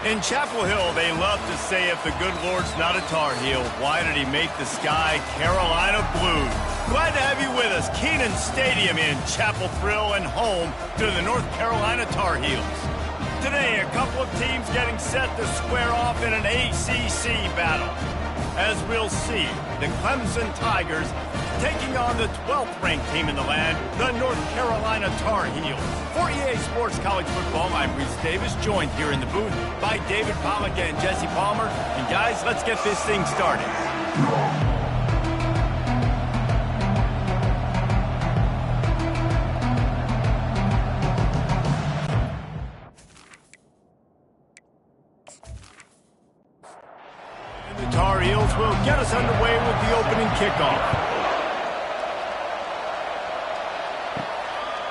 In Chapel Hill, they love to say if the good Lord's not a Tar Heel, why did he make the sky Carolina blue? Glad to have you with us. Kenan Stadium in Chapel Thrill and home to the North Carolina Tar Heels. Today, a couple of teams getting set to square off in an ACC battle. As we'll see, the Clemson Tigers taking on the 12th ranked team in the land, the North Carolina Tar Heels. For EA Sports College Football, I'm Reese Davis, joined here in the booth by David Pollack and Jesse Palmer. And guys, let's get this thing started. And the Tar Heels will get us underway with the opening kickoff.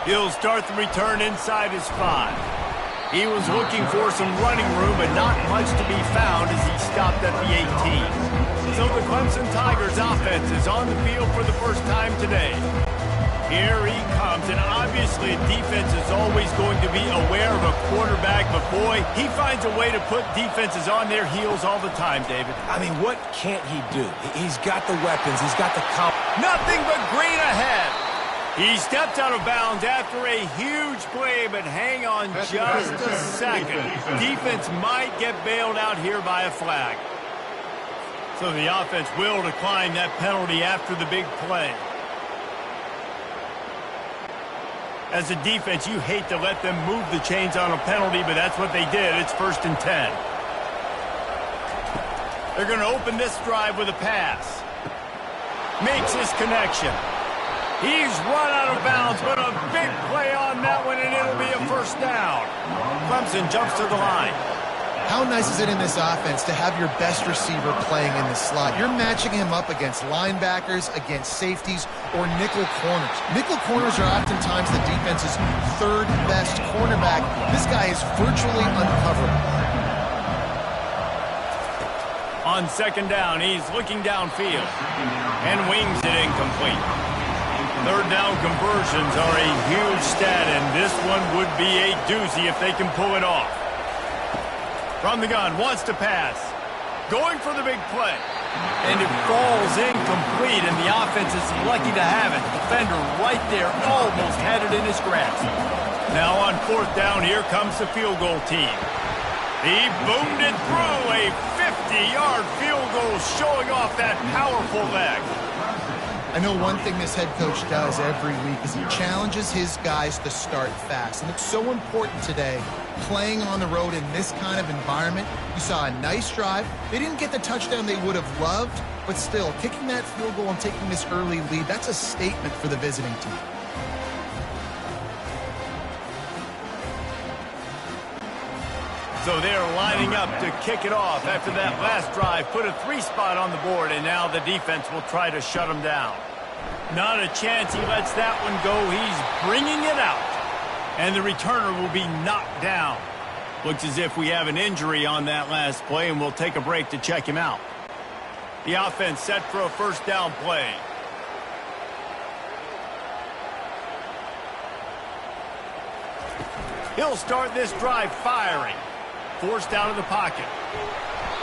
He'll start the return inside his 5. He was looking for some running room, but not much to be found as he stopped at the 18. So the Clemson Tigers offense is on the field for the first time today. Here he comes, and obviously defense is always going to be aware of a quarterback, but boy, he finds a way to put defenses on their heels all the time, David. I mean, what can't he do? He's got the weapons, he's got the Nothing but green ahead. He stepped out of bounds after a huge play, but hang on just a second. Defense might get bailed out here by a flag. So the offense will decline that penalty after the big play. As a defense, you hate to let them move the chains on a penalty, but that's what they did. It's 1st and 10. They're going to open this drive with a pass. Makes his connection. He's run out of bounds, but a big play on that one, and it'll be a 1st down. Clemson jumps to the line. How nice is it in this offense to have your best receiver playing in the slot? You're matching him up against linebackers, against safeties, or nickel corners. Nickel corners are oftentimes the defense's 3rd best cornerback. This guy is virtually uncoverable. On 2nd down, he's looking downfield and wings it incomplete. 3rd down conversions are a huge stat, and this one would be a doozy if they can pull it off. From the gun, wants to pass. Going for the big play. And it falls incomplete, and the offense is lucky to have it. Defender right there, almost had it in his grasp. Now on 4th down, here comes the field goal team. He boomed it through, a 50-yard field goal showing off that powerful leg. I know one thing this head coach does every week is he challenges his guys to start fast. And it's so important today, playing on the road in this kind of environment. You saw a nice drive. They didn't get the touchdown they would have loved, but still, kicking that field goal and taking this early lead, that's a statement for the visiting team. So they're lining up to kick it off after that last drive. Put a 3 spot on the board, and now the defense will try to shut him down. Not a chance he lets that one go. He's bringing it out. And the returner will be knocked down. Looks as if we have an injury on that last play, and we'll take a break to check him out. The offense set for a 1st down play. He'll start this drive firing. Forced out of the pocket.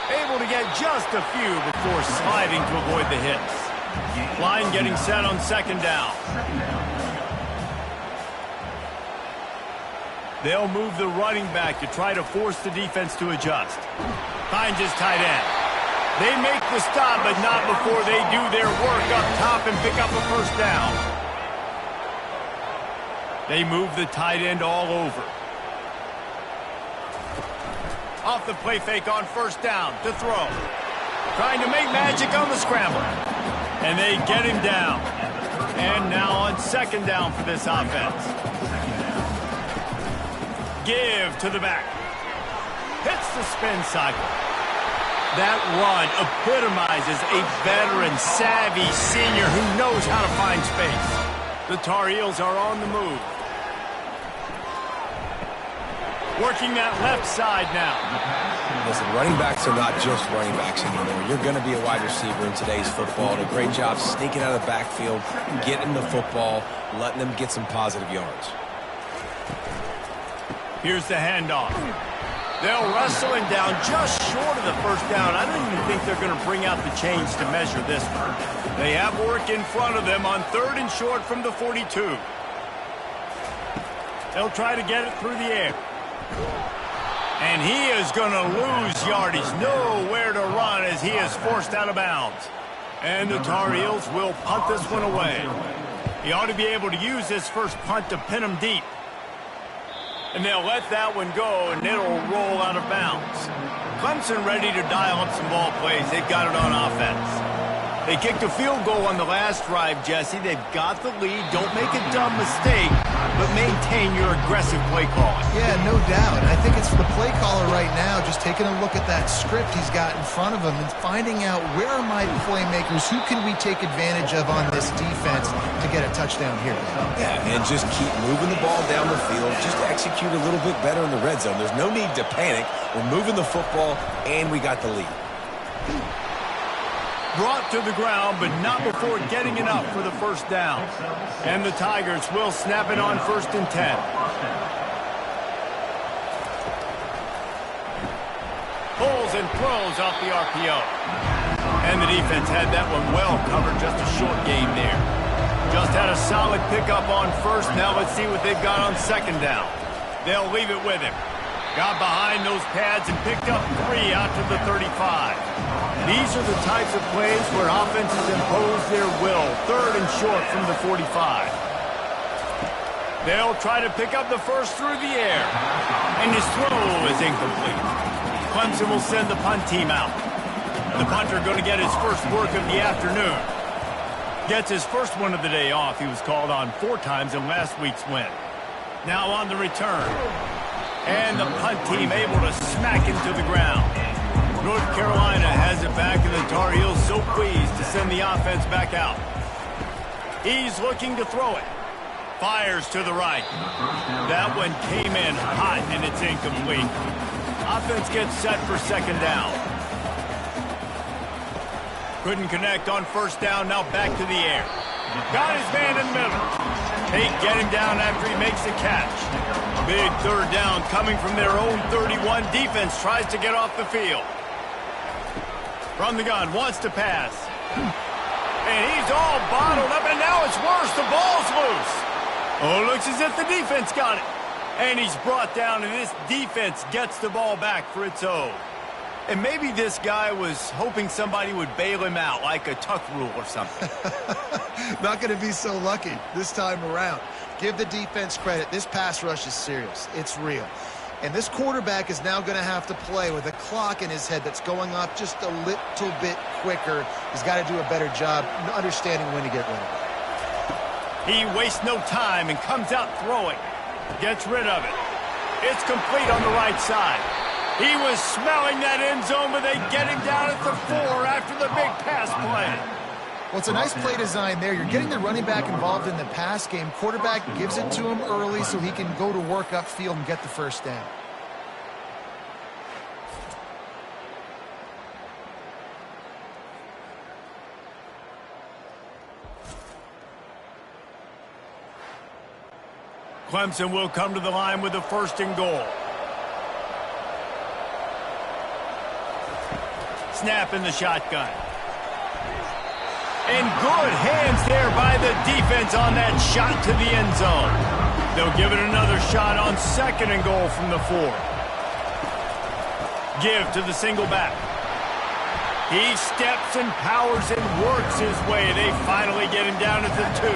Able to get just a few before sliding to avoid the hits. Line getting set on 2nd down. They'll move the running back to try to force the defense to adjust. Finds his tight end. They make the stop, but not before they do their work up top and pick up a 1st down. They move the tight end all over. Off the play fake on 1st down to throw. Trying to make magic on the scramble. And they get him down. And now on 2nd down for this offense. Give to the back. Hits the spin cycle. That run epitomizes a veteran, savvy senior who knows how to find space. The Tar Heels are on the move. Working that left side now. Listen, running backs are not just running backs anymore. You're going to be a wide receiver in today's football. A great job sneaking out of the backfield, getting the football, letting them get some positive yards. Here's the handoff. They'll wrestle him down just short of the first down. I don't even think they're going to bring out the chains to measure this one. They have work in front of them on 3rd and short from the 42. They'll try to get it through the air. And he is going to lose yardage. Nowhere to run as he is forced out of bounds. And the Tar Heels will punt this one away. He ought to be able to use this first punt to pin him deep. And they'll let that one go, and it'll roll out of bounds. Clemson ready to dial up some ball plays. They've got it on offense. They kicked a field goal on the last drive, Jesse. They've got the lead. Don't make a dumb mistake, but maintain your aggressive play calling. Yeah, no doubt. I think it's the play caller right now just taking a look at that script he's got in front of him and finding out where are my playmakers, who can we take advantage of on this defense to get a touchdown here. Yeah, and just keep moving the ball down the field. Just execute a little bit better in the red zone. There's no need to panic. We're moving the football, and we got the lead. Brought to the ground, but not before getting enough for the first down. And the Tigers will snap it on 1st and 10. Pulls and throws off the RPO. And the defense had that one well covered, just a short gain there. Just had a solid pickup on 1st. Now let's see what they've got on 2nd down. They'll leave it with him. Got behind those pads and picked up 3 out to the 35. These are the types of plays where offenses impose their will. 3rd and short from the 45. They'll try to pick up the first through the air. And his throw is incomplete. Clemson will send the punt team out. The punter going to get his first work of the afternoon. Gets his first one of the day off. He was called on 4 times in last week's win. Now on the return. And the punt team able to smack him to the ground. North Carolina has it back, and the Tar Heels so pleased to send the offense back out. He's looking to throw it. Fires to the right. That one came in hot, and it's incomplete. Offense gets set for 2nd down. Couldn't connect on 1st down, now back to the air. Got his man in the middle. They get him down after he makes the catch. Big 3rd down coming from their own 31. Defense tries to get off the field. From the gun, wants to pass. And he's all bottled up, and now it's worse. The ball's loose. Oh, looks as if the defense got it. And he's brought down, and this defense gets the ball back for its own. And maybe this guy was hoping somebody would bail him out, like a tuck rule or something. Not going to be so lucky this time around. Give the defense credit. This pass rush is serious. It's real. And this quarterback is now going to have to play with a clock in his head that's going up just a little bit quicker. He's got to do a better job understanding when to get rid of it. He wastes no time and comes out throwing. Gets rid of it. It's complete on the right side. He was smelling that end zone, but they get him down at the 4 after the big pass play. Well, it's a nice play design there. You're getting the running back involved in the pass game. Quarterback gives it to him early so he can go to work upfield and get the first down. Clemson will come to the line with a 1st and goal. Snap in the shotgun. And good hands there by the defense on that shot to the end zone. They'll give it another shot on 2nd and goal from the 4. Give to the single back. He steps and powers and works his way. They finally get him down at the 2.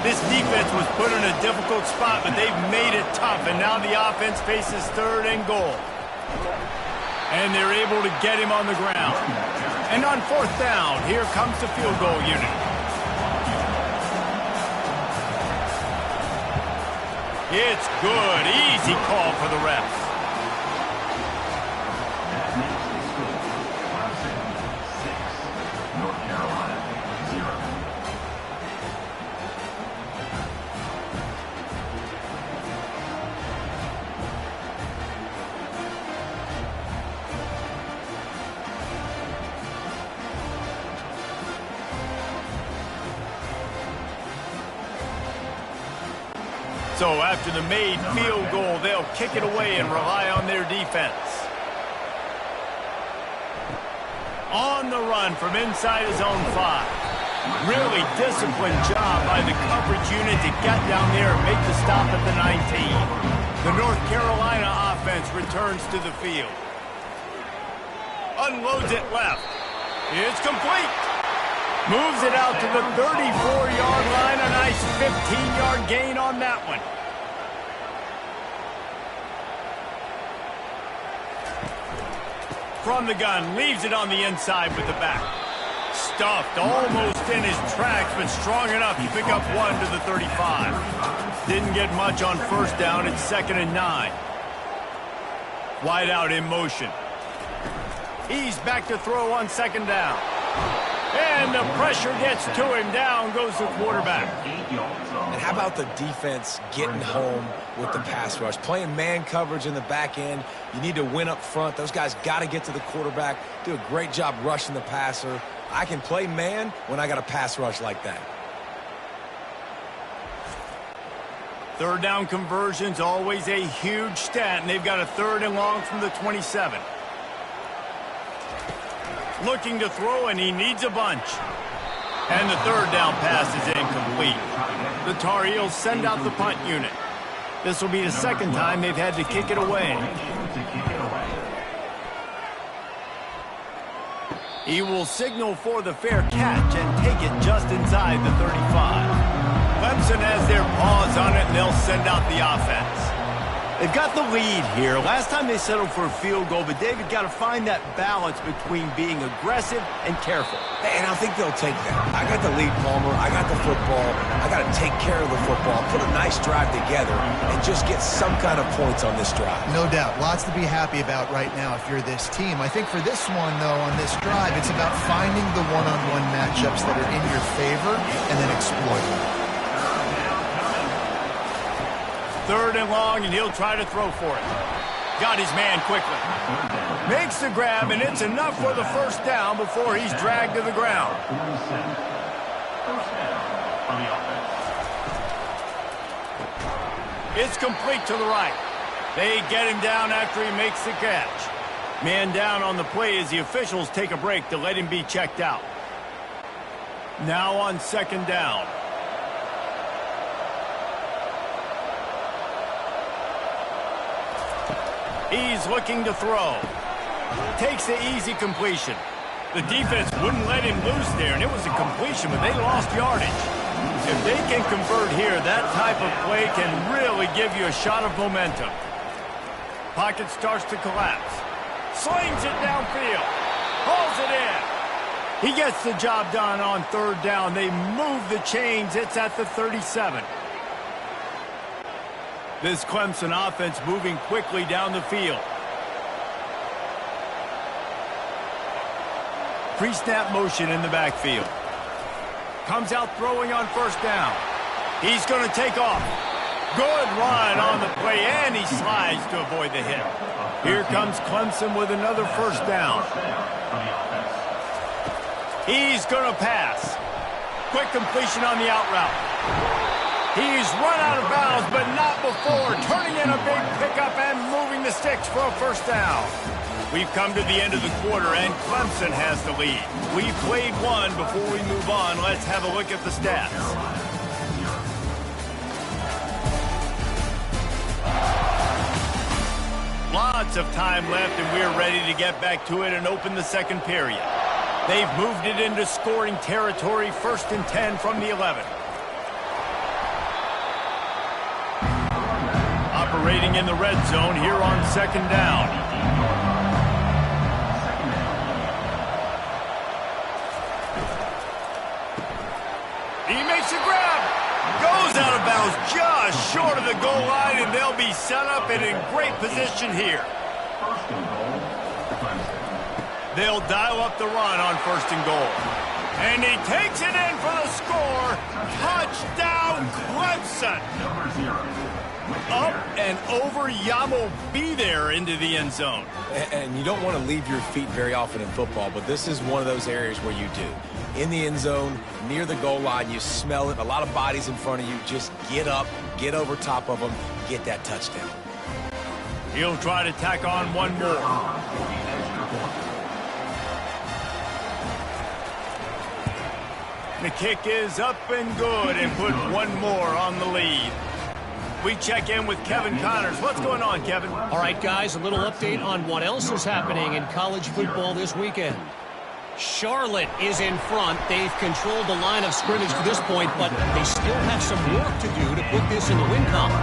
This defense was put in a difficult spot, but they've made it tough, and now the offense faces 3rd and goal. And they're able to get him on the ground. And on 4th down, here comes the field goal unit. It's good. Easy call for the refs. So after the made field goal, they'll kick it away and rely on their defense. On the run from inside his own 5. Really disciplined job by the coverage unit to get down there and make the stop at the 19. The North Carolina offense returns to the field. Unloads it left. It's complete. Moves it out to the 34-yard line. A nice 15-yard gain on that one. From the gun, leaves it on the inside with the back. Stuffed almost in his tracks, but strong enough to pick up 1 to the 35. Didn't get much on first down. It's 2nd and 9. Wide out in motion. He's back to throw on 2nd down. And the pressure gets to him. Down goes the quarterback. And how about the defense getting home with the pass rush? Playing man coverage in the back end. You need to win up front. Those guys got to get to the quarterback. Do a great job rushing the passer. I can play man when I got a pass rush like that. 3rd down conversion's always a huge stat, and they've got a 3rd and long from the 27. Looking to throw, and he needs a bunch. And the 3rd down pass is incomplete. The Tar Heels send out the punt unit. This will be the 2nd time they've had to kick it away. He will signal for the fair catch and take it just inside the 35. Clemson has their paws on it, and they'll send out the offense. They've got the lead here. Last time they settled for a field goal, but David got to find that balance between being aggressive and careful. And I think they'll take that. I got the lead, Palmer. I got the football. I got to take care of the football, put a nice drive together, and just get some kind of points on this drive. No doubt. Lots to be happy about right now if you're this team. I think for this one, though, on this drive, it's about finding the one-on-one matchups that are in your favor and then exploiting them. 3rd and long, and he'll try to throw for it. Got his man quickly. Makes the grab, and it's enough for the 1st down before he's dragged to the ground. It's complete to the right. They get him down after he makes the catch. Man down on the play as the officials take a break to let him be checked out. Now on 2nd down. He's looking to throw. Takes the easy completion. The defense wouldn't let him loose there, and it was a completion, but they lost yardage. If they can convert here, that type of play can really give you a shot of momentum. Pocket starts to collapse. Slings it downfield. Pulls it in. He gets the job done on 3rd down. They move the chains. It's at the 37. This Clemson offense moving quickly down the field. Pre-snap motion in the backfield. Comes out throwing on 1st down. He's going to take off. Good run on the play, and he slides to avoid the hit. Here comes Clemson with another 1st down. He's going to pass. Quick completion on the out route. He's run out of bounds, but not before. Turning in a big pickup and moving the sticks for a 1st down. We've come to the end of the quarter, and Clemson has the lead. We've played one. Before we move on, let's have a look at the stats. Lots of time left, and we're ready to get back to it and open the 2nd period. They've moved it into scoring territory, 1st and 10 from the 11. Operating in the red zone here on 2nd down. He makes a grab. Goes out of bounds just short of the goal line, and they'll be set up and in great position here. They'll dial up the run on 1st and goal. And he takes it in for the score. Touchdown, Clemson. Up and over, Yamo be there into the end zone. And you don't want to leave your feet very often in football, but this is one of those areas where you do. in the end zone, near the goal line. You smell it. A lot of bodies in front of you. Just get up, get over top of them, get that touchdown. He'll try to tack on one more. The kick is up and good and put one more on the lead. We check in with Kevin Connors. What's going on, Kevin? All right, guys, a little update on what else is happening in college football this weekend. Charlotte is in front. They've controlled the line of scrimmage to this point, but they still have some work to do to put this in the win column.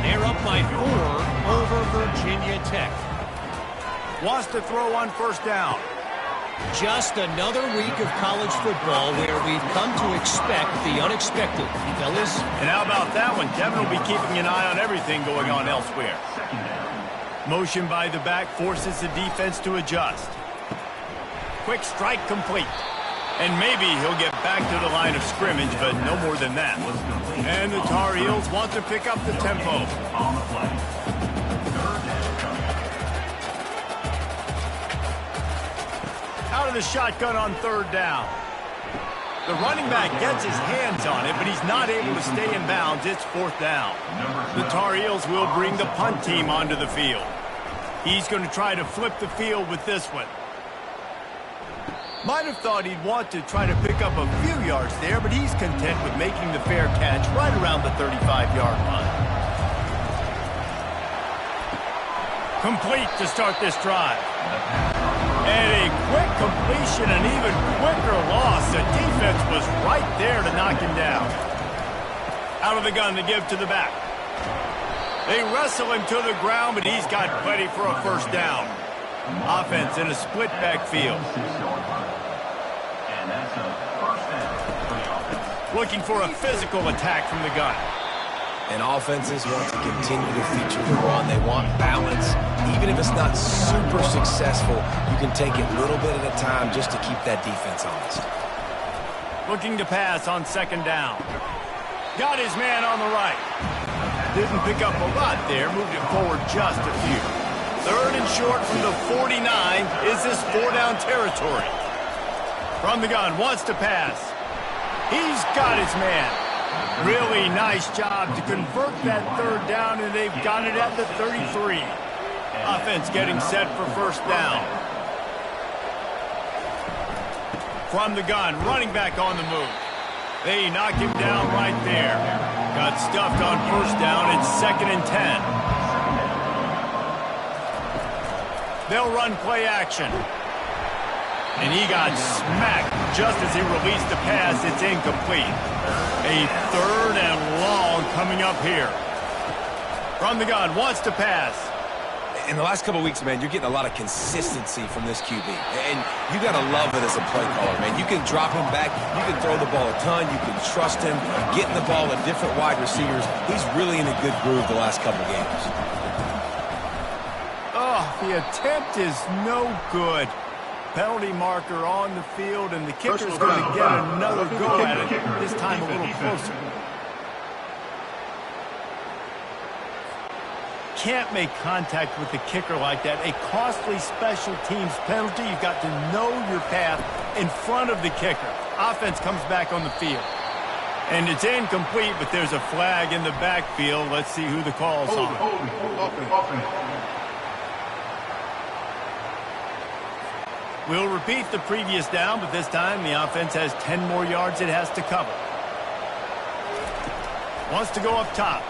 They're up by 4 over Virginia Tech. Wants to throw on first down. Just another week of college football where we've come to expect the unexpected, fellas. And how about that one? Kevin will be keeping an eye on everything going on elsewhere. Motion by the back forces the defense to adjust. Quick strike complete. And maybe he'll get back to the line of scrimmage, but no more than that. And the Tar Heels want to pick up the tempo. Out of the shotgun on third down. The running back gets his hands on it, but he's not able to stay in bounds. It's fourth down. The Tar Heels will bring the punt team onto the field. He's going to try to flip the field with this one. Might have thought he'd want to try to pick up a few yards there, but he's content with making the fair catch right around the 35-yard line. Complete to start this drive. And a quick completion, an even quicker loss. The defense was right there to knock him down. Out of the gun to give to the back. They wrestle him to the ground, but he's got plenty for a first down. Offense in a split backfield. Looking for a physical attack from the gun. And offenses want to continue to feature the run. They want balance. Even if it's not super successful, you can take it little bit at a time just to keep that defense honest. Looking to pass on second down. Got his man on the right. Didn't pick up a lot there. Moved it forward just a few. Third and short from the 49. Is this 4-down territory? From the gun, wants to pass. He's got his man. Really nice job to convert that third down, and they've got it at the 33. Offense getting set for first down. From the gun, running back on the move. They knock him down right there. Got stuffed on first down. It's 2nd and 10. They'll run play action. And he got smacked just as he released the pass. It's incomplete. A 3rd and long coming up here. From the gun, wants to pass. In the last couple of weeks, man, you're getting a lot of consistency from this QB. And you got to love it as a play caller, man. You can drop him back. You can throw the ball a ton. You can trust him. Getting the ball to different wide receivers. He's really in a good groove the last couple games. Oh, the attempt is no good. Penalty marker on the field, and the kicker's going to get another go at it, this time a little closer. Can't make contact with the kicker like that. A costly special teams penalty. You've got to know your path in front of the kicker. Offense comes back on the field. And it's incomplete, but there's a flag in the backfield. Let's see who the call's on. We'll repeat the previous down, but this time the offense has 10 more yards it has to cover. Wants to go up top.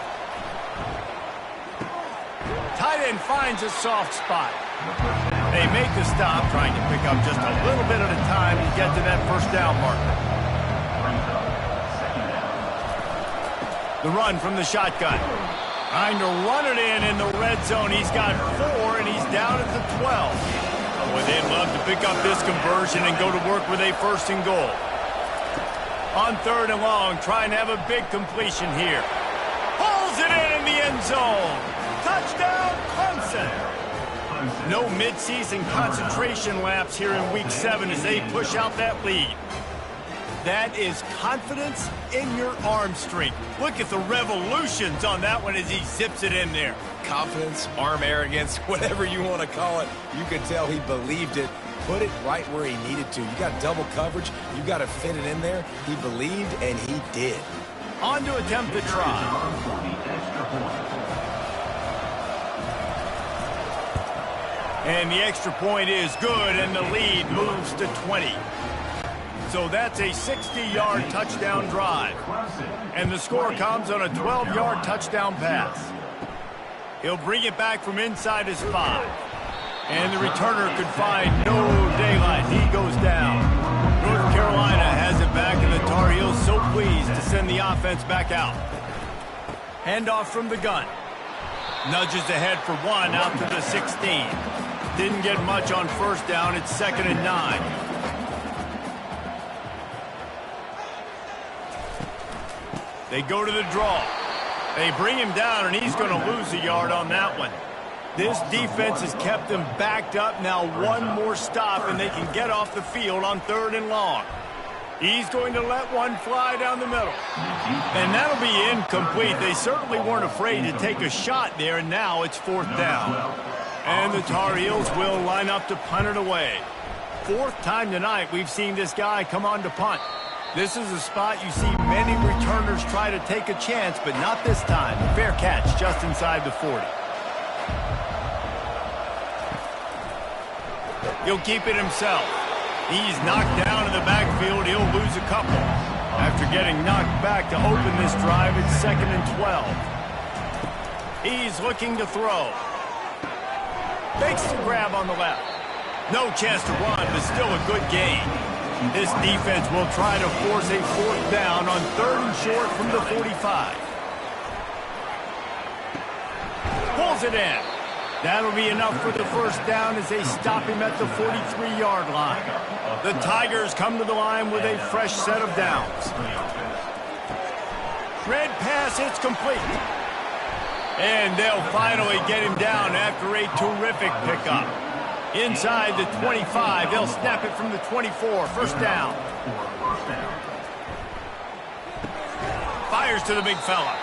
Tight end finds a soft spot. They make the stop, trying to pick up just a little bit at a time to get to that first down marker. The run from the shotgun. Trying to run it in the red zone. He's got 4, and he's down at the 12. Boy, they'd love to pick up this conversion and go to work with a 1st and goal. On 3rd and long, trying to have a big completion here. Pulls it in the end zone. Touchdown, Clemson. No midseason concentration laps here in Week 7 as they push out that lead. That is confidence in your arm strength. Look at the revolutions on that one as he zips it in there. Confidence, arm arrogance, whatever you want to call it. You could tell he believed it. put it right where he needed to. You got double coverage. You got to fit it in there. He believed, and he did. On to attempt the try. And the extra point is good, and the lead moves to 20. So that's a 60-yard touchdown drive. And the score comes on a 12-yard touchdown pass. He'll bring it back from inside his 5. And the returner could find no daylight. He goes down. North Carolina has it back, and the Tar Heels so pleased to send the offense back out. Handoff from the gun. Nudges ahead for 1 out to the 16. Didn't get much on first down. It's 2nd and 9. They go to the draw. They bring him down, and he's going to lose a yard on that one. This defense has kept them backed up. Now one more stop, and they can get off the field on 3rd and long. He's going to let one fly down the middle. And that'll be incomplete. They certainly weren't afraid to take a shot there, and now it's 4th down. And the Tar Heels will line up to punt it away. 4th time tonight we've seen this guy come on to punt. This is a spot you see many returners try to take a chance, but not this time. Fair catch just inside the 40. He'll keep it himself. He's knocked down in the backfield. He'll lose a couple. After getting knocked back to open this drive, it's 2nd and 12. He's looking to throw. Makes the grab on the left. No chance to run, but still a good gain. This defense will try to force a 4th down on 3rd and short from the 45. Pulls it in. That'll be enough for the first down as they stop him at the 43-yard line. The Tigers come to the line with a fresh set of downs. Red pass, it's complete. And they'll finally get him down after a terrific pickup. Inside the 25, they'll snap it from the 24. First down. Fires to the big fella.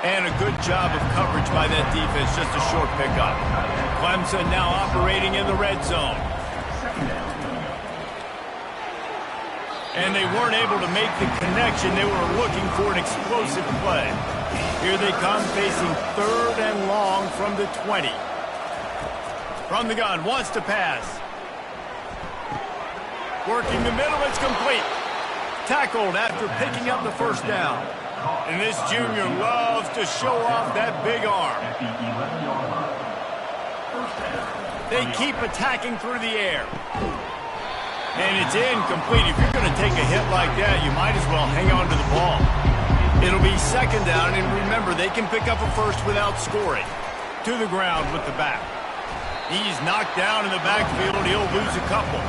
And a good job of coverage by that defense, just a short pickup. Clemson now operating in the red zone. And they weren't able to make the connection. They were looking for an explosive play. Here they come facing 3rd and long from the 20. From the gun, wants to pass. Working the middle, it's complete. Tackled after picking up the first down. And this junior loves to show off that big arm. They keep attacking through the air. And it's incomplete. If you're going to take a hit like that, you might as well hang on to the ball. It'll be 2nd down, and remember, they can pick up a first without scoring. To the ground with the back. He's knocked down in the backfield. He'll lose a couple.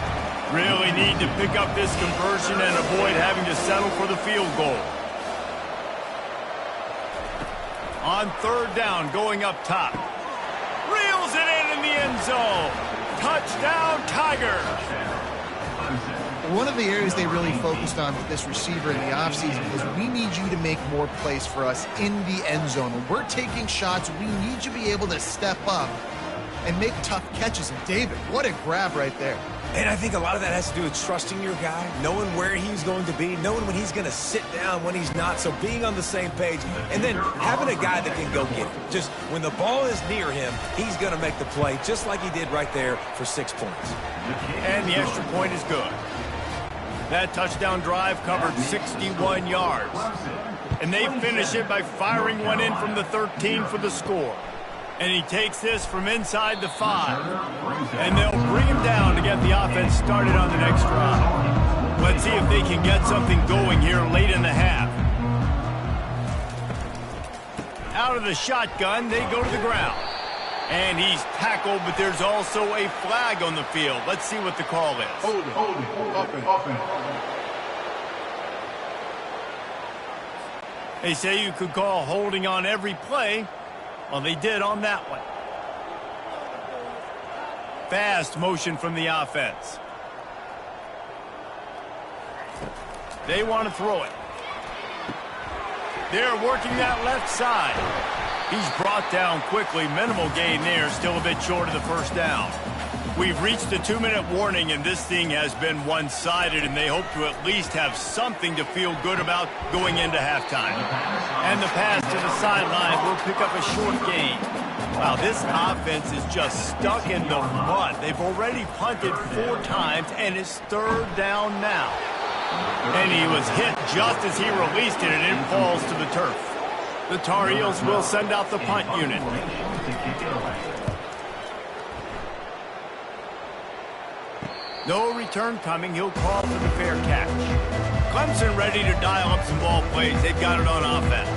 Really need to pick up this conversion and avoid having to settle for the field goal. On 3rd down, going up top. Reels it in the end zone. Touchdown, Tigers. One of the areas they really focused on with this receiver in the offseason was we need you to make more plays for us in the end zone. When we're taking shots, we need you to be able to step up and make tough catches. And David, what a grab right there. And I think a lot of that has to do with trusting your guy, knowing where he's going to be, knowing when he's going to sit down, when he's not. So being on the same page, and then having a guy that can go get it. Just when the ball is near him, he's going to make the play, just like he did right there for 6 points. And the extra point is good. That touchdown drive covered 61 yards. And they finish it by firing one in from the 13 for the score. And he takes this from inside the 5. And they'll bring him down to get the offense started on the next drive. Let's see if they can get something going here late in the half. Out of the shotgun, they go to the ground. And he's tackled, but there's also a flag on the field. Let's see what the call is. Hold it. Offense. They say you could call holding on every play. Well, they did on that one. Fast motion from the offense. They want to throw it. They're working that left side. He's brought down quickly. Minimal gain there. Still a bit short of the first down. We've reached the 2-minute warning, and this thing has been one-sided, and they hope to at least have something to feel good about going into halftime. And the pass to the sideline will pick up a short gain. Wow, this offense is just stuck in the mud. They've already punted 4 times, and it's 3rd down now. And he was hit just as he released it, and it falls to the turf. The Tar Heels will send out the punt unit. No return coming. He'll call for the fair catch. Clemson ready to dial up some ball plays. They've got it on offense.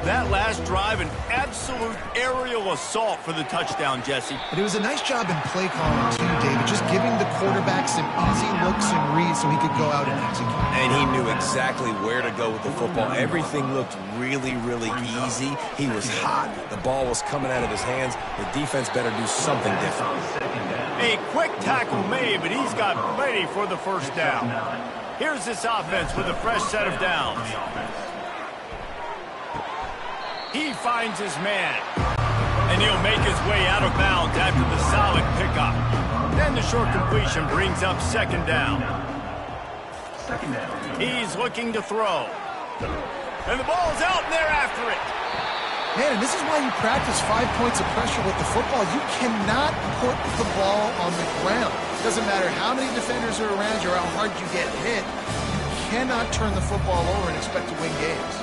That last drive, an absolute aerial assault for the touchdown, Jesse. But it was a nice job in play calling, too, David. Just giving the quarterback some easy looks and reads so he could go out and execute. And he knew exactly where to go with the football. Everything looked really, really easy. He was hot. The ball was coming out of his hands. The defense better do something different. A quick tackle made, but he's got plenty for the first down. Here's this offense with a fresh set of downs. He finds his man. And he'll make his way out of bounds after the solid pickup. Then the short completion brings up 2nd down. He's looking to throw. And the ball's out, and they're after it. Man, and this is why you practice 5 points of pressure with the football. You cannot put the ball on the ground. Doesn't matter how many defenders are around you or how hard you get hit. You cannot turn the football over and expect to win games.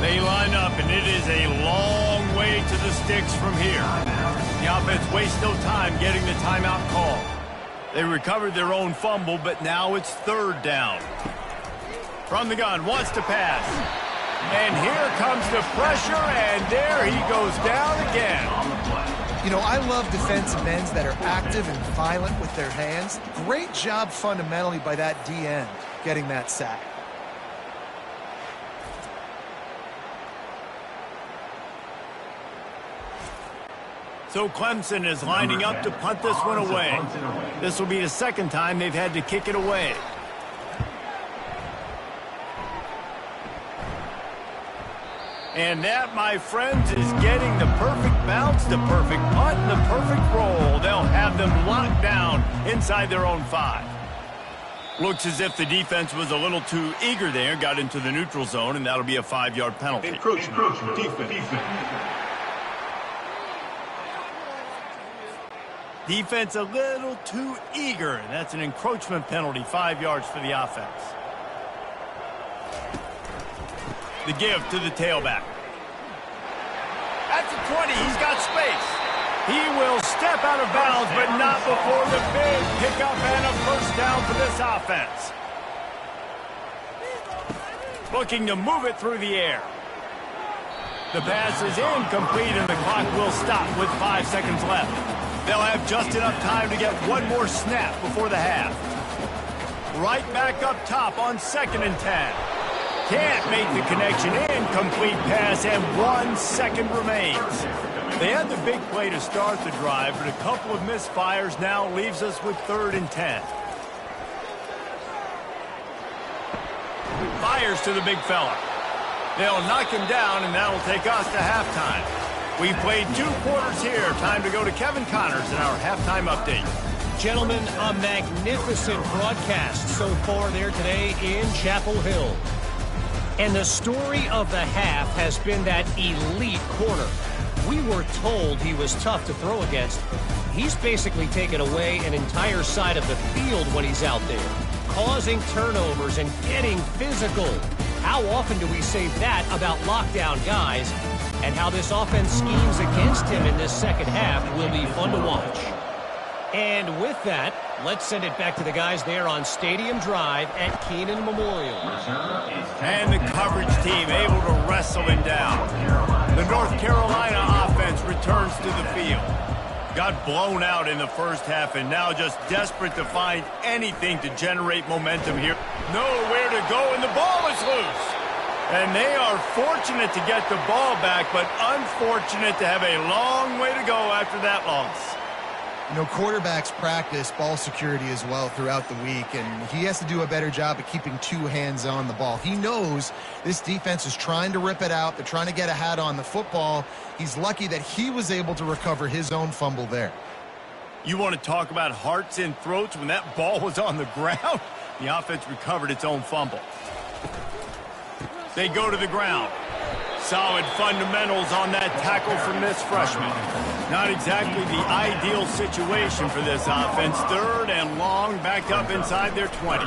They line up, and it is a long way to the sticks from here. The offense wastes no time getting the timeout call. They recovered their own fumble, but now it's 3rd down. From the gun, wants to pass. And here comes the pressure, and there he goes down again. You know, I love defensive ends that are active and violent with their hands. Great job fundamentally by that D end getting that sack. So Clemson is lining up to punt this one away. This will be the 2nd time they've had to kick it away. And that, my friends, is getting the perfect bounce, the perfect punt, and the perfect roll. They'll have them locked down inside their own 5. Looks as if the defense was a little too eager there, got into the neutral zone, and that'll be a 5-yard penalty. Encroachment. Defense. Defense a little too eager. That's an encroachment penalty, 5 yards for the offense. The give to the tailback. At the 20, he's got space. He will step out of bounds, but not before the big pickup and a first down for this offense. Looking to move it through the air. The pass is incomplete, and the clock will stop with 5 seconds left. They'll have just enough time to get one more snap before the half. Right back up top on 2nd and 10. Can't make the connection. Incomplete pass, and 1 second remains. They had the big play to start the drive, but a couple of misfires now leaves us with 3rd and 10. Fires to the big fella. They'll knock him down, and that'll take us to halftime. We've played 2 quarters here. Time to go to Kevin Connors in our halftime update. Gentlemen, a magnificent broadcast so far there today in Chapel Hill. And the story of the half has been that elite corner. We were told he was tough to throw against. He's basically taken away an entire side of the field when he's out there, causing turnovers and getting physical. How often do we say that about lockdown guys? And how this offense schemes against him in this 2nd half will be fun to watch. And with that, let's send it back to the guys there on Stadium Drive at Keenan Memorial. And the coverage team able to wrestle him down. The North Carolina offense returns to the field. Got blown out in the first half, and now just desperate to find anything to generate momentum here. Nowhere to go, and the ball is loose. And they are fortunate to get the ball back, but unfortunate to have a long way to go after that loss. You know, quarterbacks practice ball security as well throughout the week, and he has to do a better job of keeping two hands on the ball. He knows this defense is trying to rip it out. They're trying to get a hat on the football. He's lucky that he was able to recover his own fumble there. You want to talk about hearts and throats when that ball was on the ground? The offense recovered its own fumble. They go to the ground. Solid fundamentals on that tackle from this freshman. Not exactly the ideal situation for this offense. 3rd and long, back up inside their 20.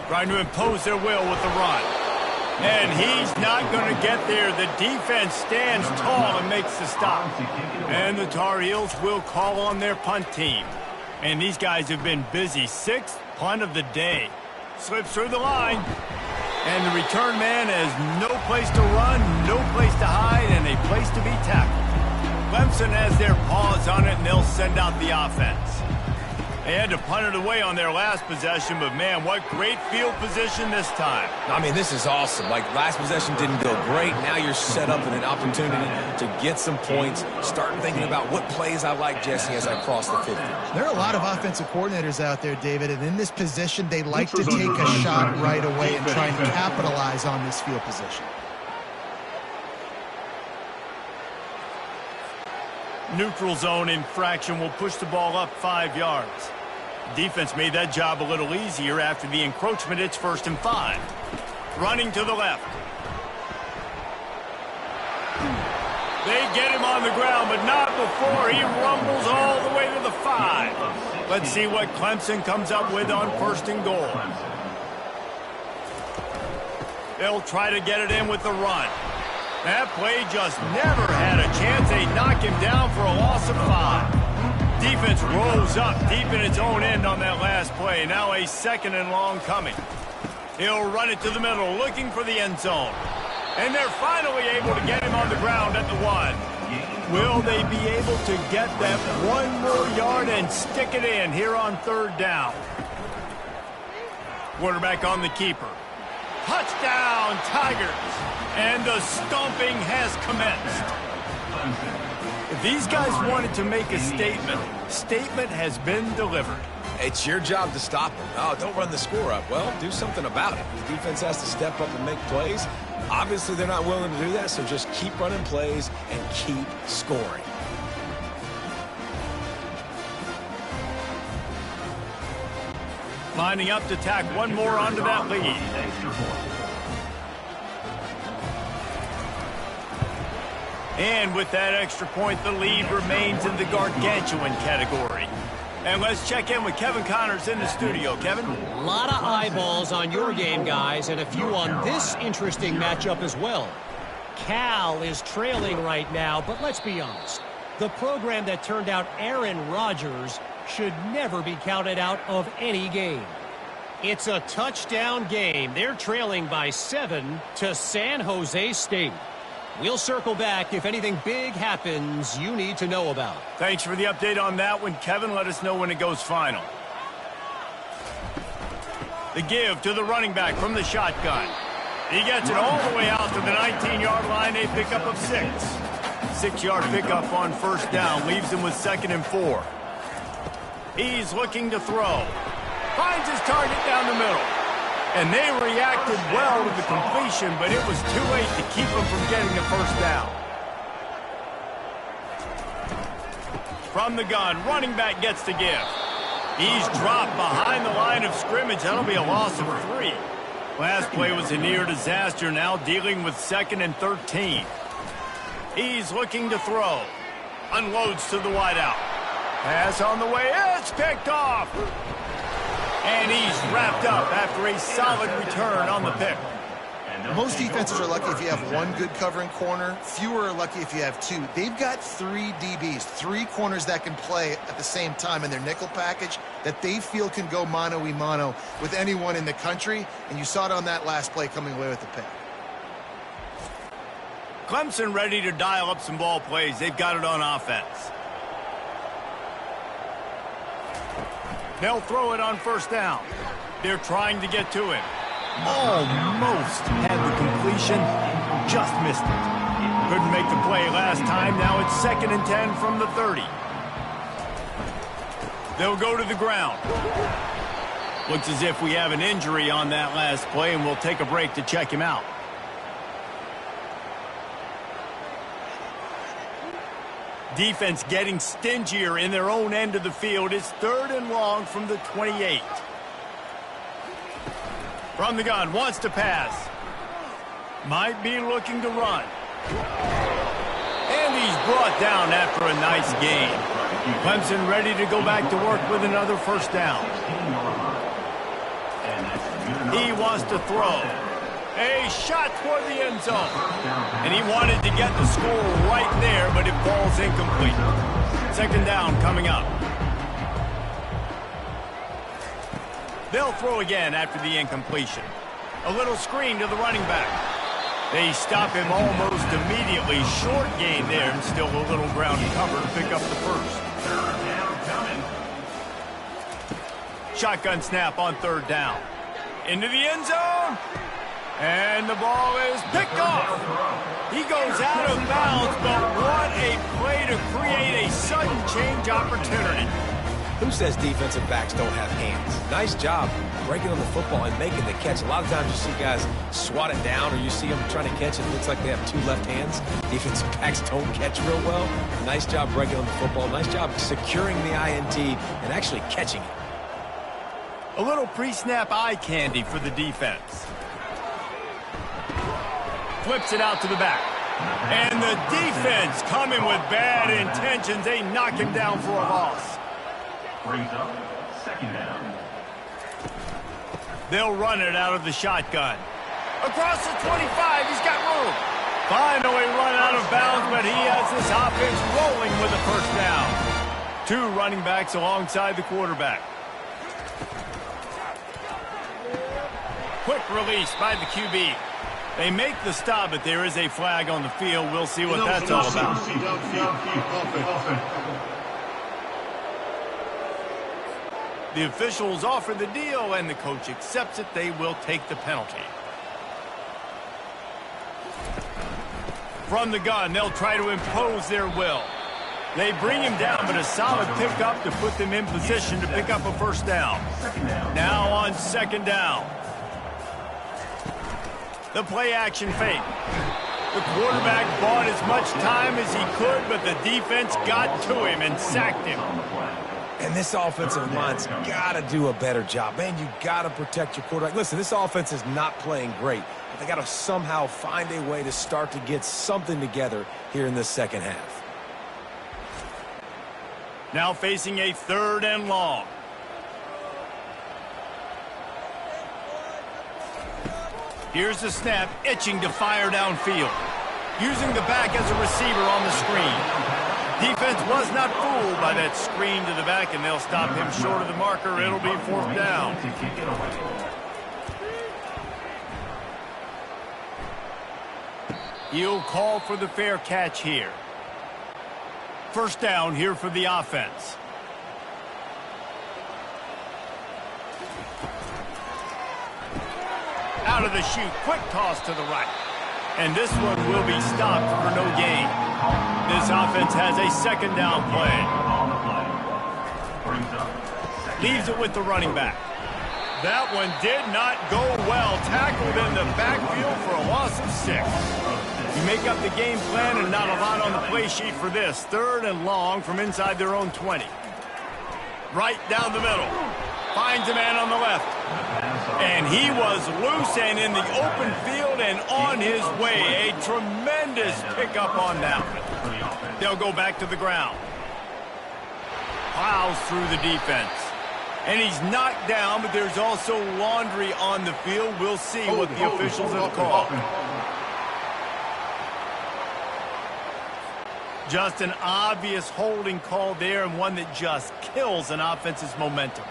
Trying to impose their will with the run. And he's not going to get there. The defense stands tall and makes the stop. And the Tar Heels will call on their punt team. And these guys have been busy. 6th punt of the day. Slips through the line. And the return man has no place to run, no place to hide, and a place to be tackled. Clemson has their paws on it, and they'll send out the offense. They had to punt it away on their last possession, but, man, what great field position this time. I mean, this is awesome. Like, last possession didn't go great. Now you're set up in an opportunity to get some points. Start thinking about what plays I like, Jesse, as I cross the 50. There are a lot of offensive coordinators out there, David, and in this position, they like to take a shot right away and try and capitalize on this field position. Neutral zone infraction will push the ball up 5 yards. Defense made that job a little easier after the encroachment. It's 1st and 5. Running to the left. They get him on the ground, but not before he rumbles all the way to the 5. Let's see what Clemson comes up with on 1st and goal. They'll try to get it in with the run. That play just never had a chance. They knock him down for a loss of 5. Defense rolls up deep in its own end on that last play. Now a 2nd and long coming. He'll run it to the middle, looking for the end zone. And they're finally able to get him on the ground at the 1. Will they be able to get that 1 more yard and stick it in here on 3rd down? Quarterback on the keeper. Touchdown, Tigers! And the stomping has commenced. If these guys wanted to make a statement has been delivered. It's your job to stop them. Oh, don't run the score up. Well, do something about it. The defense has to step up and make plays. Obviously, they're not willing to do that, so just keep running plays and keep scoring. Lining up to tack one more onto that lead. And with that extra point, the lead remains in the gargantuan category. And let's check in with Kevin Connors in the studio. Kevin? A lot of eyeballs on your game, guys, and a few on this interesting matchup as well. Cal is trailing right now, but let's be honest. The program that turned out Aaron Rodgers should never be counted out of any game. It's a touchdown game. They're trailing by 7 to San Jose State. We'll circle back if anything big happens you need to know about. Thanks for the update on that one, Kevin. Let us know when it goes final. The give to the running back from the shotgun. He gets it all the way out to the 19-yard line, a pickup of 6. 6-yard pickup on 1st down leaves him with 2nd and 4. He's looking to throw. Finds his target down the middle. And they reacted well to the completion, but it was too late to keep them from getting the 1st down. From the gun, running back gets the give. He's dropped behind the line of scrimmage. That'll be a loss of 3. Last play was a near disaster, now dealing with 2nd and 13. He's looking to throw. Unloads to the wideout. Pass on the way. It's picked off. And he's wrapped up after a solid return on the pick. Most defenses are lucky if you have one good covering corner. Fewer are lucky if you have 2. They've got 3 DBs, 3 corners that can play at the same time in their nickel package that they feel can go mano-a-mano with anyone in the country. And you saw it on that last play coming away with the pick. Clemson ready to dial up some ball plays. They've got it on offense. They'll throw it on 1st down. They're trying to get to him. Almost had the completion, just missed it. Couldn't make the play last time. Now it's 2nd and 10 from the 30. They'll go to the ground. Looks as if we have an injury on that last play, and we'll take a break to check him out. Defense getting stingier in their own end of the field. It's 3rd and long from the 28. From the gun, wants to pass. Might be looking to run. And he's brought down after a nice gain. Clemson ready to go back to work with another first down. He wants to throw. A shot toward the end zone. And he wanted to get the score right there, but it falls incomplete. 2nd down coming up. They'll throw again after the incompletion. A little screen to the running back. They stop him almost immediately. Short gain there, and still a little ground cover to pick up the first. Shotgun snap on 3rd down. Into the end zone. And the ball is picked off. He goes out of bounds, but what a play to create a sudden change opportunity. Who says defensive backs don't have hands? Nice job breaking on the football and making the catch. A lot of times you see guys swat it down, or you see them trying to catch it. It looks like they have 2 left hands. Defensive backs don't catch real well. Nice job breaking on the football. Nice job securing the INT and actually catching it. A little pre-snap eye candy for the defense. Flips it out to the back. And the defense coming with bad intentions. They knock him down for a loss. Brings up 2nd down. They'll run it out of the shotgun. Across the 25, he's got room. Finally run out of bounds, but he has this offense rolling with a first down. 2 running backs alongside the quarterback. Quick release by the QB. They make the stop, but there is a flag on the field. We'll see what that's all about. The officials offer the deal, and the coach accepts it. They will take the penalty. From the gun, they'll try to impose their will. They bring him down, but a solid pickup to put them in position to pick up a first down. Now on 2nd down. The play action fake. The quarterback bought as much time as he could, but the defense got to him and sacked him. And this offensive line's got to do a better job. Man, you got to protect your quarterback. Listen, this offense is not playing great, but they got to somehow find a way to start to get something together here in the 2nd half. Now facing a 3rd and long. Here's the snap, itching to fire downfield. Using the back as a receiver on the screen. Defense was not fooled by that screen to the back, and they'll stop him short of the marker. It'll be 4th down. He'll call for the fair catch here. First down here for the offense. Out of the chute, quick toss to the right. And this one will be stopped for no gain. This offense has a 2nd down play. Leaves it with the running back. That one did not go well. Tackled in the backfield for a loss of 6. You make up the game plan, and not a lot on the play sheet for this. 3rd and long from inside their own 20. Right down the middle. Finds a man on the left. And he was loose and in the open field and on his way. A tremendous pickup on that one. They'll go back to the ground. Plows through the defense. And he's knocked down, but there's also laundry on the field. We'll see what the officials have called. Just an obvious holding call there, and one that just kills an offense's momentum.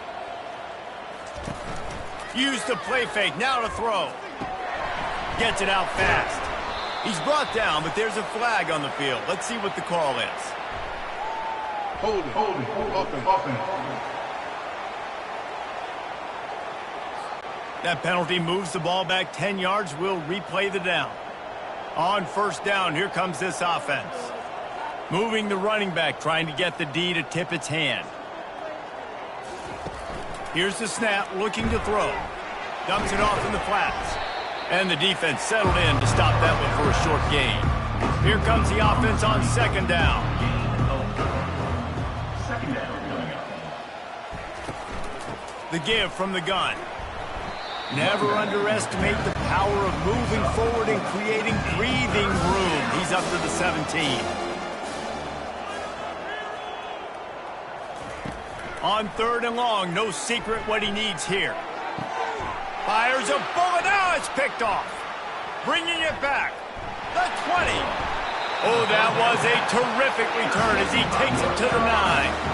Used the play fake, now to throw. Gets it out fast. He's brought down, but there's a flag on the field. Let's see what the call is. Hold it. That penalty moves the ball back 10 yards. We'll replay the down. On first down, here comes this offense. Moving the running back, trying to get the D to tip its hand. Here's the snap, looking to throw. Dumps it off in the flats. And the defense settled in to stop that one for a short gain. Here comes the offense on second down. Second down coming up. The give from the gun. Never underestimate the power of moving forward and creating breathing room. He's up to the 17. On third and long, no secret what he needs here. Fires a bullet. Now it's picked off. Bringing it back. The 20. Oh, that was a terrific return as he takes it to the 9.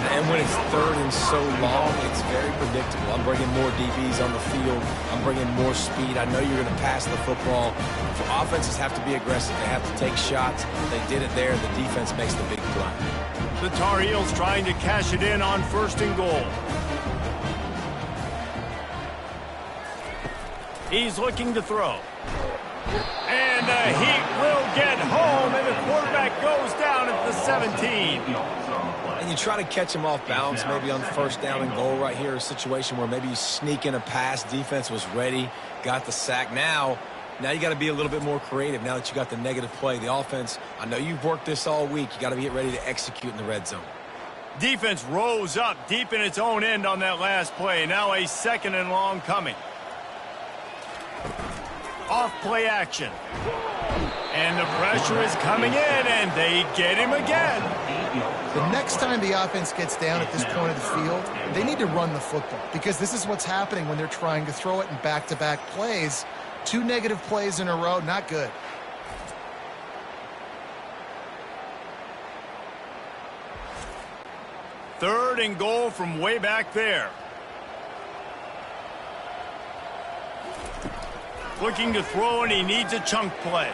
And when it's third and so long, it's very predictable. I'm bringing more DBs on the field. I'm bringing more speed. I know you're going to pass the football. So offenses have to be aggressive. They have to take shots. They did it there. The defense makes the big play. The Tar Heels trying to cash it in on first and goal. He's looking to throw. And the Heat will get home, and the quarterback goes down at the 17. And you try to catch him off balance, maybe on first down and goal right here, a situation where maybe you sneak in a pass. Defense was ready, got the sack. Now you got to be a little bit more creative now that you got the negative play. The offense, I know you've worked this all week. You got to get ready to execute in the red zone. Defense rose up deep in its own end on that last play. Now a second and long coming. Off play action. And the pressure is coming in, and they get him again. The next time the offense gets down at this point of the field, they need to run the football, because this is what's happening when they're trying to throw it in back-to-back plays. 2 negative plays in a row, not good. Third and goal from way back there. Looking to throw, and he needs a chunk play.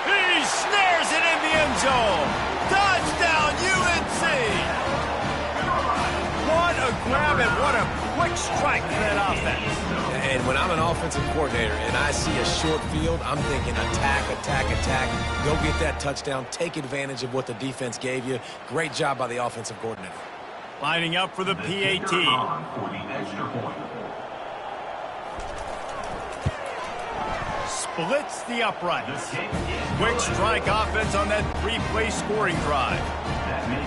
He snares it in the end zone. Touchdown, UNC! What a grab and what a quick strike for that offense. And when I'm an offensive coordinator and I see a short field, I'm thinking attack, attack, attack. Go get that touchdown. Take advantage of what the defense gave you. Great job by the offensive coordinator. Lining up for the PAT. For the extra point. Splits the uprights. Quick strike offense on that 3-play scoring drive.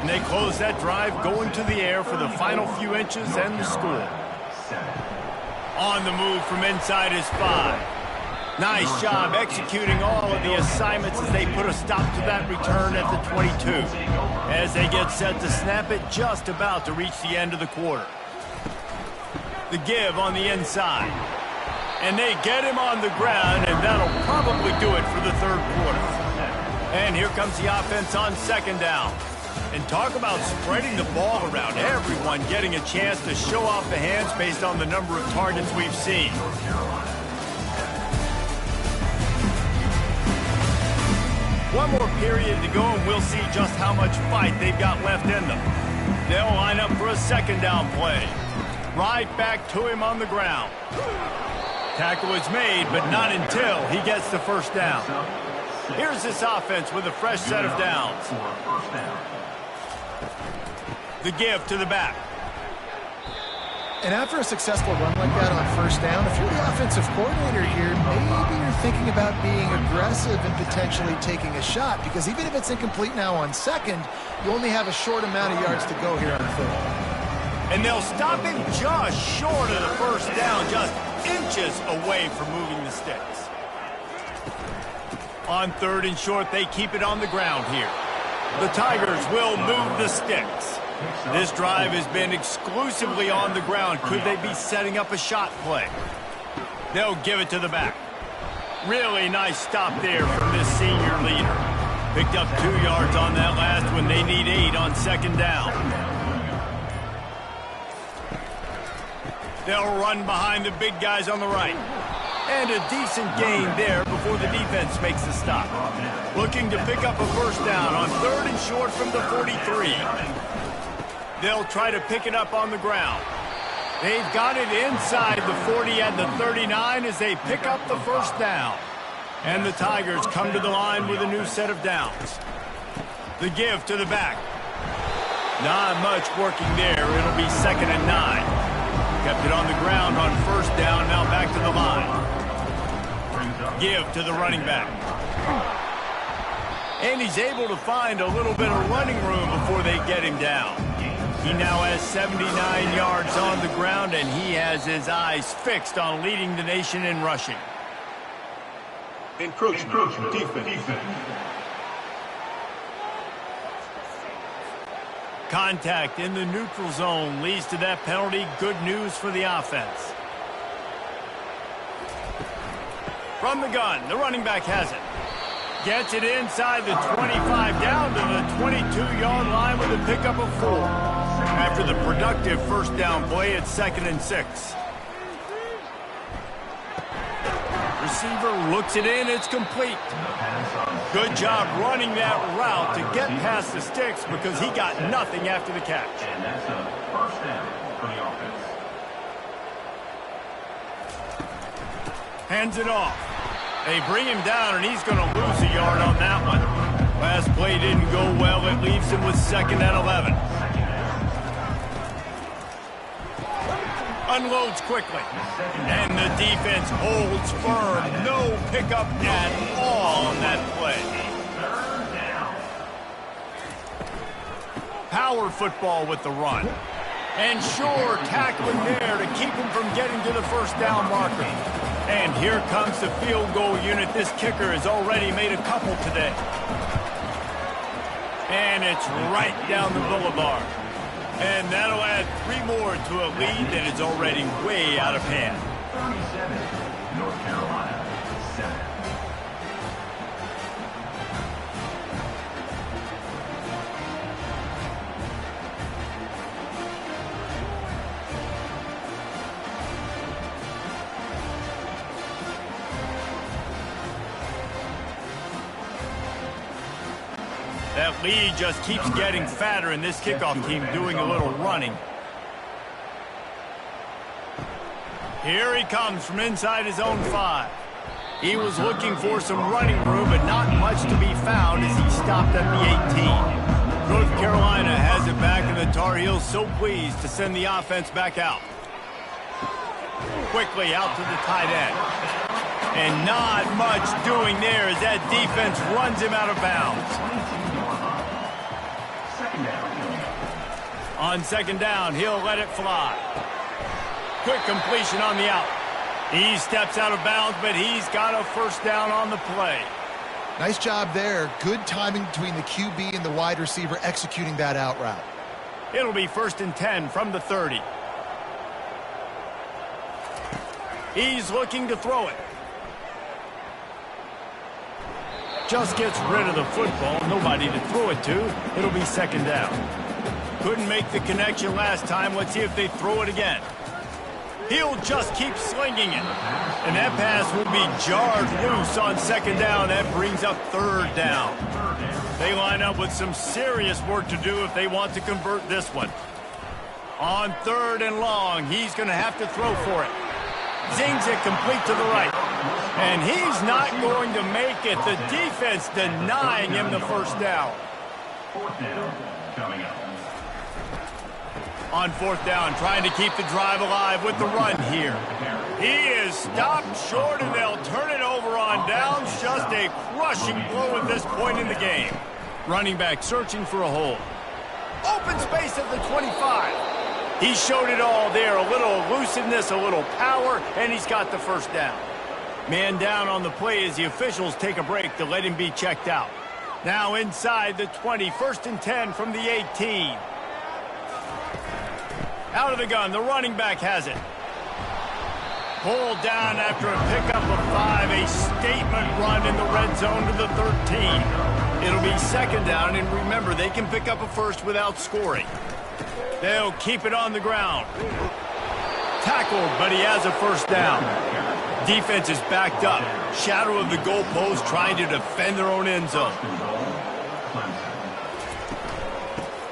And they close that drive going to the air for the final few inches and the score. On the move from inside his 5. Nice job executing all of the assignments as they put a stop to that return at the 22. As they get set to snap it, just about to reach the end of the quarter. The give on the inside. And they get him on the ground, and that'll probably do it for the third quarter. And here comes the offense on second down. And talk about spreading the ball around. Everyone getting a chance to show off the hands based on the number of targets we've seen. One more period to go, and we'll see just how much fight they've got left in them. They'll line up for a second down play. Right back to him on the ground. Tackle is made, but not until he gets the first down. Here's this offense with a fresh set of downs. The give to the back. And after a successful run like that on first down, if you're the offensive coordinator here, maybe you're thinking about being aggressive and potentially taking a shot, because even if it's incomplete now on second, you only have a short amount of yards to go here on third. And they'll stop him just short of the first down, just inches away from moving the sticks. On third and short, they keep it on the ground here. The Tigers will move the sticks. This drive has been exclusively on the ground. Could they be setting up a shot play? They'll give it to the back. Really nice stop there from this senior leader. Picked up 2 yards on that last one. They need 8 on second down. They'll run behind the big guys on the right. And a decent gain there before the defense makes the stop. Looking to pick up a first down on third and short from the 43. They'll try to pick it up on the ground. They've got it inside the 40 at the 39 as they pick up the first down. And the Tigers come to the line with a new set of downs. The give to the back. Not much working there. It'll be second and 9. Kept it on the ground on first down, now back to the line. Give to the running back. And he's able to find a little bit of running room before they get him down. He now has 79 yards on the ground, and he has his eyes fixed on leading the nation in rushing. Encroachment. Defense. Contact in the neutral zone leads to that penalty. Good news for the offense. From the gun, the running back has it. Gets it inside the 25, down to the 22-yard line with a pickup of 4. After the productive first down play, it's 2nd and 6. Receiver looks it in, it's complete. Good job running that route to get past the sticks because he got nothing after the catch. And that's a first down for the offense. Hands it off. They bring him down, and he's going to lose a yard on that one. Last play didn't go well. It leaves him with 2nd and 11. Unloads quickly. And the defense holds firm. No pickup at all on that play. Power football with the run. And sure, tackling there to keep him from getting to the first down marker. And here comes the field goal unit. This kicker has already made a couple today. And it's right down the boulevard. And that'll add 3 more to a lead that is already way out of hand. 37, North Carolina, 7. That lead just keeps getting fatter, and this kickoff team doing a little running. Here he comes from inside his own 5. He was looking for some running room, but not much to be found as he stopped at the 18. North Carolina has it back, and the Tar Heels so pleased to send the offense back out. Quickly out to the tight end. And not much doing there as that defense runs him out of bounds. On 2nd down, he'll let it fly. Quick completion on the out. He steps out of bounds, but he's got a first down on the play. Nice job there. Good timing between the QB and the wide receiver executing that out route. It'll be 1st and 10 from the 30. He's looking to throw it. Just gets rid of the football. Nobody to throw it to. It'll be 2nd down. Couldn't make the connection last time. Let's see if they throw it again. He'll just keep slinging it. And that pass will be jarred loose on 2nd down. That brings up 3rd down. They line up with some serious work to do if they want to convert this one. On 3rd and long, he's going to have to throw for it. Zings it complete to the right. And he's not going to make it. The defense denying him the first down. 4th down coming up. On 4th down, trying to keep the drive alive with the run here. He is stopped short, and they'll turn it over on downs. Just a crushing blow at this point in the game. Running back searching for a hole. Open space at the 25. He showed it all there. A little elusiveness, a little power, and he's got the first down. Man down on the play as the officials take a break to let him be checked out. Now inside the 20, 1st and 10 from the 18. Out of the gun, the running back has it. Pulled down after a pickup of 5, a statement run in the red zone to the 13. It'll be 2nd down, and remember, they can pick up a first without scoring. They'll keep it on the ground. Tackled, but he has a first down. Defense is backed up. Shadow of the goalpost trying to defend their own end zone.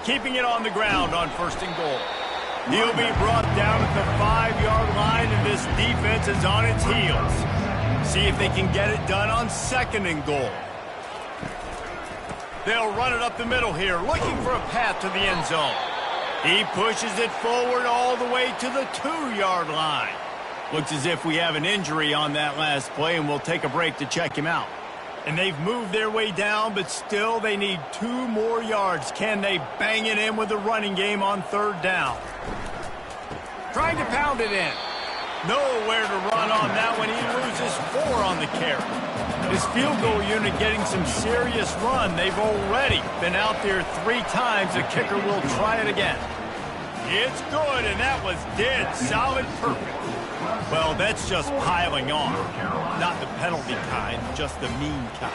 Keeping it on the ground on 1st and goal. He'll be brought down at the 5-yard line, and this defense is on its heels. See if they can get it done on 2nd and goal. They'll run it up the middle here, looking for a path to the end zone. He pushes it forward all the way to the 2-yard line. Looks as if we have an injury on that last play, and we'll take a break to check him out. And they've moved their way down, but still they need 2 more yards. Can they bang it in with the running game on 3rd down? Trying to pound it in. Nowhere to run on that one. He loses 4 on the carry. His field goal unit getting some serious run. They've already been out there 3 times. The kicker will try it again. It's good, and that was dead solid perfect. Well, that's just piling on. Not the penalty kind, just the mean kind.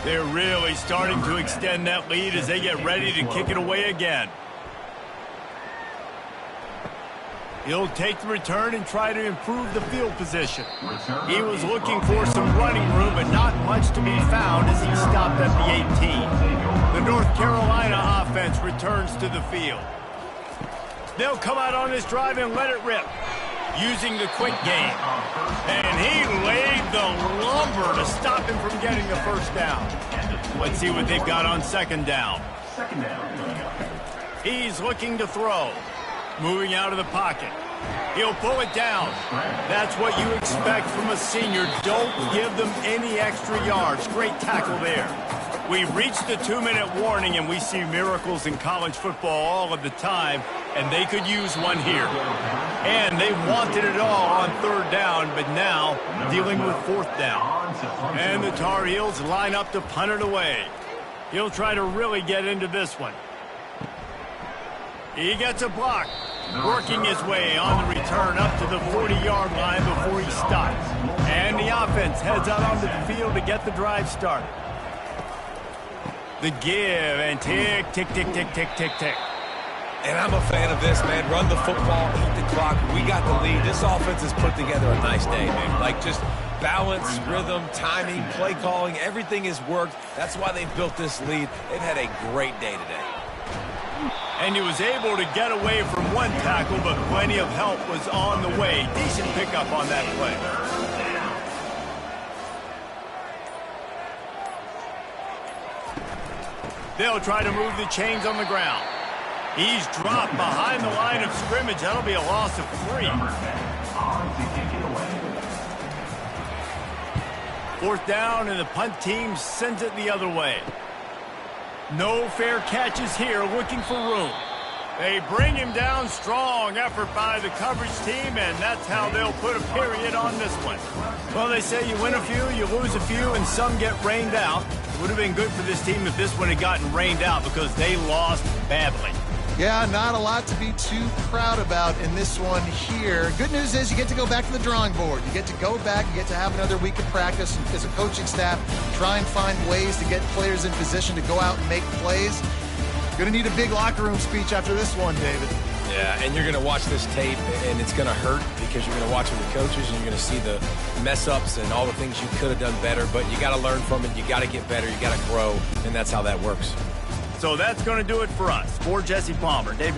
They're really starting to extend that lead as they get ready to kick it away again. He'll take the return and try to improve the field position. He was looking for some running room, but not much to be found as he stopped at the 18. The North Carolina offense returns to the field. They'll come out on this drive and let it rip, using the quick game. And he laid the lumber to stop him from getting the 1st down. Let's see what they've got on 2nd down. He's looking to throw. Moving out of the pocket. He'll pull it down. That's what you expect from a senior. Don't give them any extra yards. Great tackle there. We've reached the 2-minute warning, and we see miracles in college football all of the time, and they could use one here. And they wanted it all on 3rd down, but now dealing with 4th down. And the Tar Heels line up to punt it away. He'll try to really get into this one. He gets a block, working his way on the return up to the 40-yard line before he stops. And the offense heads out onto the field to get the drive started. The give and tick, tick, tick, tick, tick, tick, tick. And I'm a fan of this, man. Run the football, eat the clock. We got the lead. This offense has put together a nice day, man. Like just balance, rhythm, timing, play calling, everything has worked. That's why they've built this lead. They've had a great day today. And he was able to get away from one tackle, but plenty of help was on the way. Decent pickup on that play. They'll try to move the chains on the ground. He's dropped behind the line of scrimmage. That'll be a loss of 3. 4th down, and the punt team sends it the other way. No fair catches here, looking for room. They bring him down. Strong effort by the coverage team, and that's how they'll put a period on this one. Well, they say you win a few, you lose a few, and some get rained out. It would have been good for this team if this one had gotten rained out because they lost badly. Yeah, not a lot to be too proud about in this one here. Good news is you get to go back to the drawing board. You get to go back, you get to have another week of practice as a coaching staff, try and find ways to get players in position to go out and make plays. Going to need a big locker room speech after this one, David. Yeah, and you're going to watch this tape, and it's going to hurt because you're going to watch it with coaches, and you're going to see the mess-ups and all the things you could have done better, but you got to learn from it. You got to get better. You got to grow, and that's how that works. So that's going to do it for us. For Jesse Palmer, David